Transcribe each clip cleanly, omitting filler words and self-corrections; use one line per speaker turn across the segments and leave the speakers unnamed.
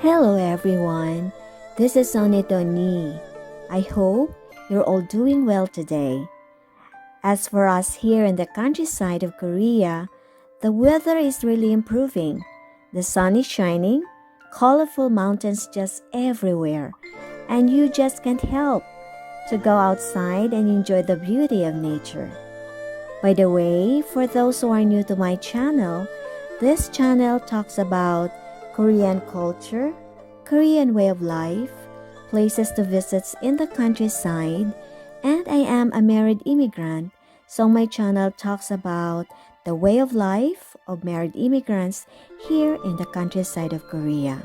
Hello everyone, this is ONNIE. I hope you're all doing well today. As for us here in the countryside of Korea, the weather is really improving. The sun is shining, colorful mountains just everywhere, and you just can't help to go outside and enjoy the beauty of nature. By the way, for those who are new to my channel, this channel talks about Korean culture, Korean way of life, places to visit in the countryside, and I am a married immigrant, so my channel talks about the way of life of married immigrants here in the countryside of Korea.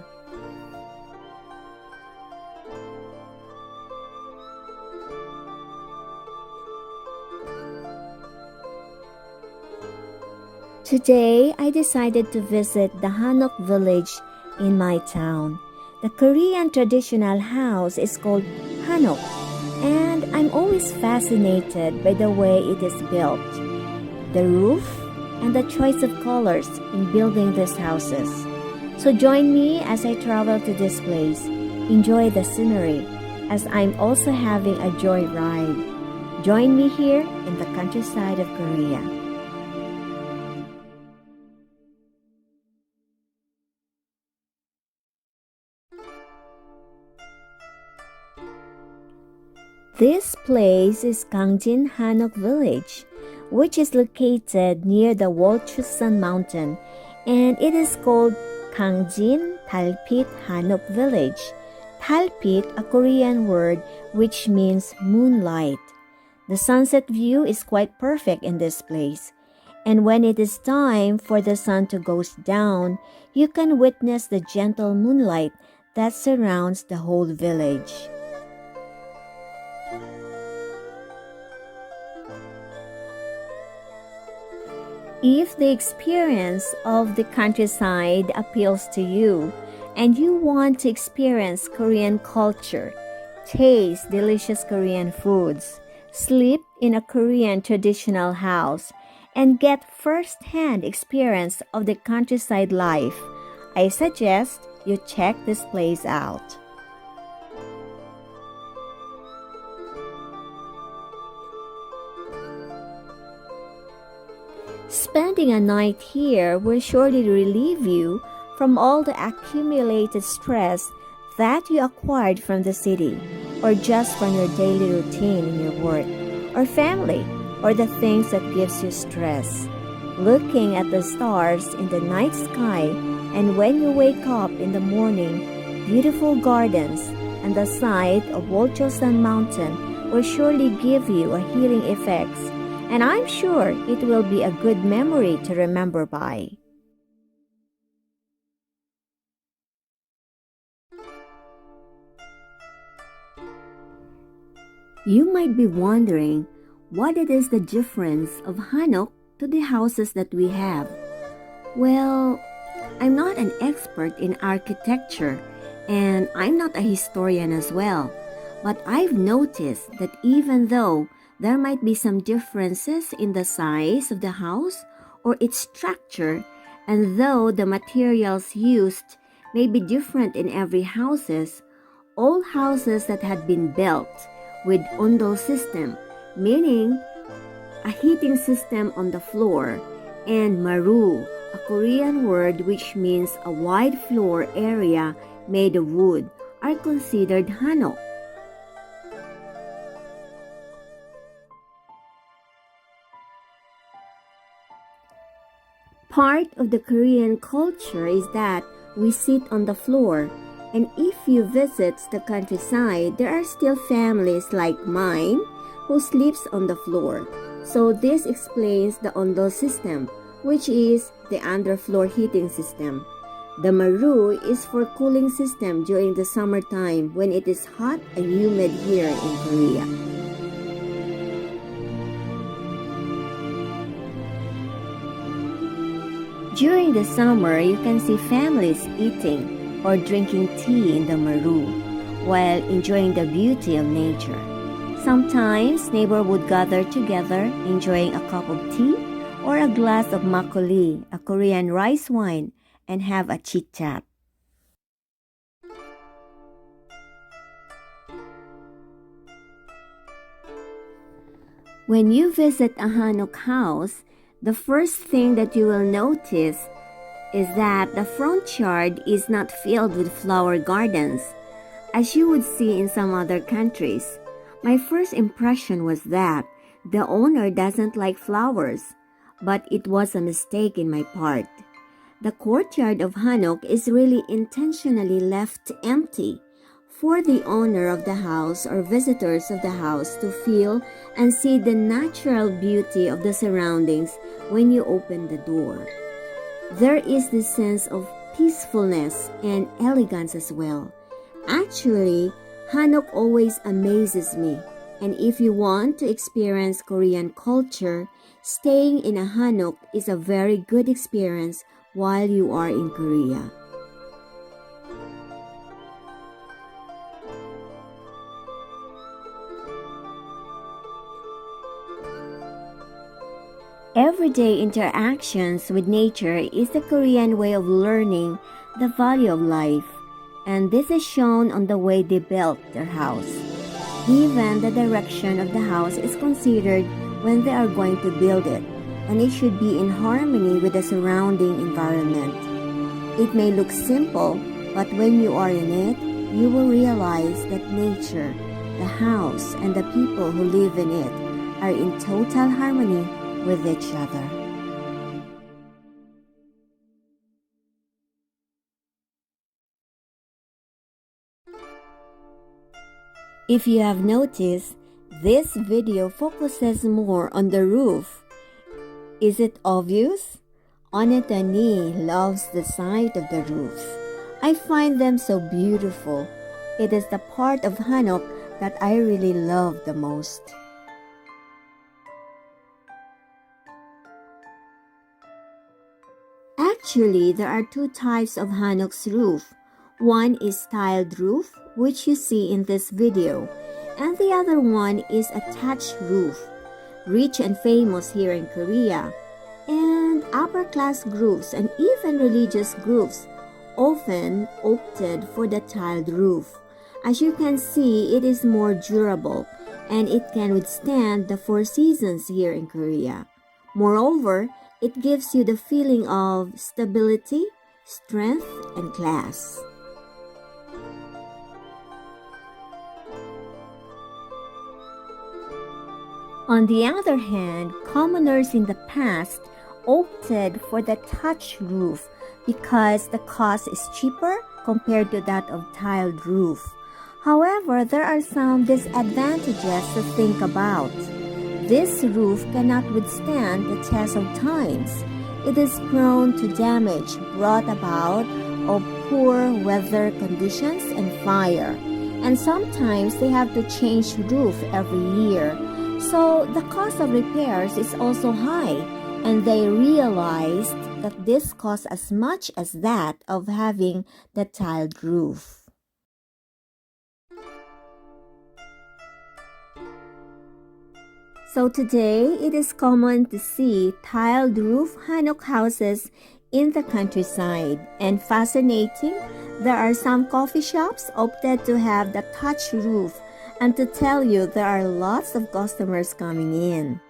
Today, I decided to visit the Hanok village in my town. The Korean traditional house is called Hanok, and I'm always fascinated by the way it is built, the roof, and the choice of colors in building these houses. So join me as I travel to this place, enjoy the scenery, as I'm also having a joyride. Join me here in the countryside of Korea. This place is Gangjin Hanok village, which is located near the Wolchusan mountain, and it is called Gangjin Dalbit Hanok village. Dalbit, a Korean word which means moonlight. The sunset view is quite perfect in this place, and when it is time for the sun to go down, you can witness the gentle moonlight that surrounds the whole village. If the experience of the countryside appeals to you and you want to experience Korean culture, taste delicious Korean foods, sleep in a Korean traditional house, and get first-hand experience of the countryside life, I suggest you check this place out. Spending a night here will surely relieve you from all the accumulated stress that you acquired from the city, or just from your daily routine in your work, or family, or the things that gives you stress. Looking at the stars in the night sky, and when you wake up in the morning, beautiful gardens, and the sight of Wolchosan Mountain will surely give you a healing effect, and I'm sure it will be a good memory to remember by. You might be wondering what it is the difference of Hanok to the houses that we have. Well, I'm not an expert in architecture and I'm not a historian as well, but I've noticed that even though there might be some differences in the size of the house or its structure, and though the materials used may be different in every houses, all houses that had been built with ondol system, meaning a heating system on the floor, and maru, a Korean word which means a wide floor area made of wood, are considered Hanok. Part of the Korean culture is that we sit on the floor, and if you visit the countryside, there are still families like mine who sleeps on the floor. So this explains the ondol system, which is the underfloor heating system. The maru is for cooling system during the summertime when it is hot and humid here in Korea. During the summer, you can see families eating or drinking tea in the maru while enjoying the beauty of nature. Sometimes neighbors would gather together enjoying a cup of tea or a glass of makgeolli, a Korean rice wine, and have a chit-chat.
When you visit a Hanok house, the first thing that you will notice is that the front yard is not filled with flower gardens, as you would see in some other countries. My first impression was that the owner doesn't like flowers, but it was a mistake in my part. The courtyard of Hanok is really intentionally left empty for the owner of the house or visitors of the house to feel and see the natural beauty of the surroundings when you open the door. There is this sense of peacefulness and elegance as well. Actually, Hanok always amazes me, and if you want to experience Korean culture, staying in a Hanok is a very good experience while you are in Korea. Everyday interactions with nature is the Korean way of learning the value of life, and this is shown on the way they built their house. Even the direction of the house is considered when they are going to build it, and it should be in harmony with the surrounding environment. It may look simple, but when you are in it, you will realize that nature, the house, and the people who live in it are in total harmony with each other. If you have noticed, this video focuses more on the roof. Is it obvious? ONNIE loves the sight of the roofs. I find them so beautiful. It is the part of Hanok that I really love the most. Actually, there are two types of Hanok's roof. One is tiled roof, which you see in this video, and the other one is a thatched roof, rich and famous here in Korea. And upper-class groups and even religious groups often opted for the tiled roof. As you can see, it is more durable and it can withstand the 4 seasons here in Korea. Moreover, it gives you the feeling of stability, strength, and class. On the other hand, commoners in the past opted for the thatched roof because the cost is cheaper compared to that of tiled roof. However, there are some disadvantages to think about. This roof cannot withstand the test of times. It is prone to damage brought about of poor weather conditions and fire. And sometimes they have to change roof every year. So the cost of repairs is also high, and they realized that this costs as much as that of having the tiled roof. So today, it is common to see tiled roof Hanok houses in the countryside. And fascinating, there are some coffee shops opted to have the thatched roof, and to tell you, there are lots of customers coming in.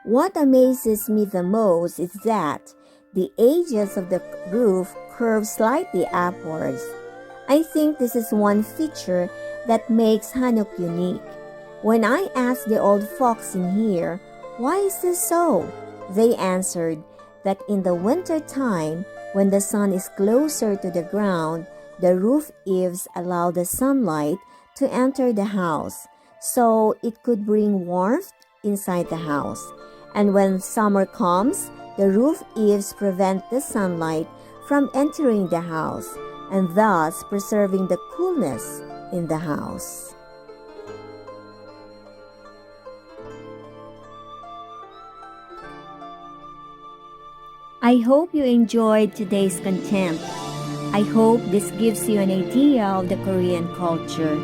What amazes me the most is that the edges of the roof curve slightly upwards. I think this is one feature that makes Hanok unique. When I asked the old folks in here, why is this so? They answered that in the winter time, when the sun is closer to the ground, the roof eaves allow the sunlight to enter the house, so it could bring warmth inside the house. And when summer comes, the roof eaves prevent the sunlight from entering the house, and thus preserving the coolness in the house. I hope you enjoyed today's content. I hope this gives you an idea of the Korean culture.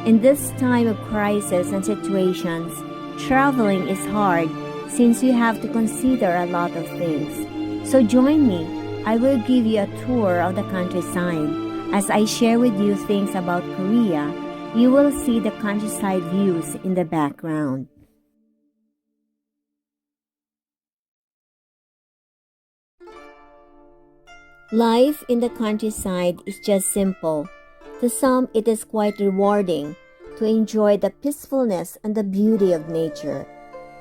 In this time of crisis and situations, traveling is hard since you have to consider a lot of things. So join me. I will give you a tour of the countryside.
As I share with you things about Korea, you will see the countryside views in the background. Life in the countryside is just simple. To some, it is quite rewarding to enjoy the peacefulness and the beauty of nature.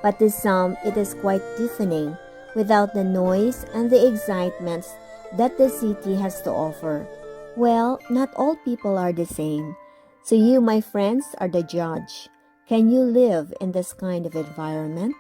But to some, it is quite deafening without the noise and the excitements that the city has to offer. Well, not all people are the same. So you, my friends, are the judge. Can you live in this kind of environment?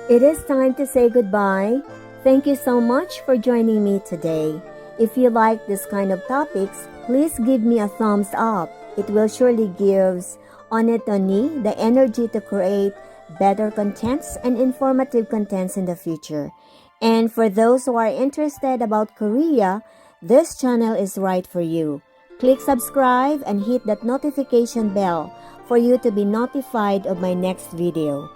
It is time to say goodbye. Thank you so much for joining me today. If you like this kind of topics, please give me a thumbs up. It will surely give ONNIE the energy to create better contents and informative contents in the future. And for those who are interested about Korea, this channel is right for you. Click subscribe and hit that notification bell for you to be notified of my next video.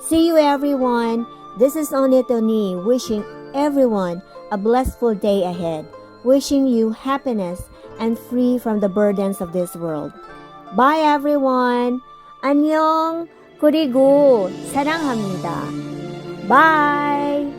See you everyone. This is ONNIE wishing everyone a blissful day ahead. Wishing you happiness and free from the burdens of this world. Bye everyone. 안녕. 그리고 사랑합니다. Bye.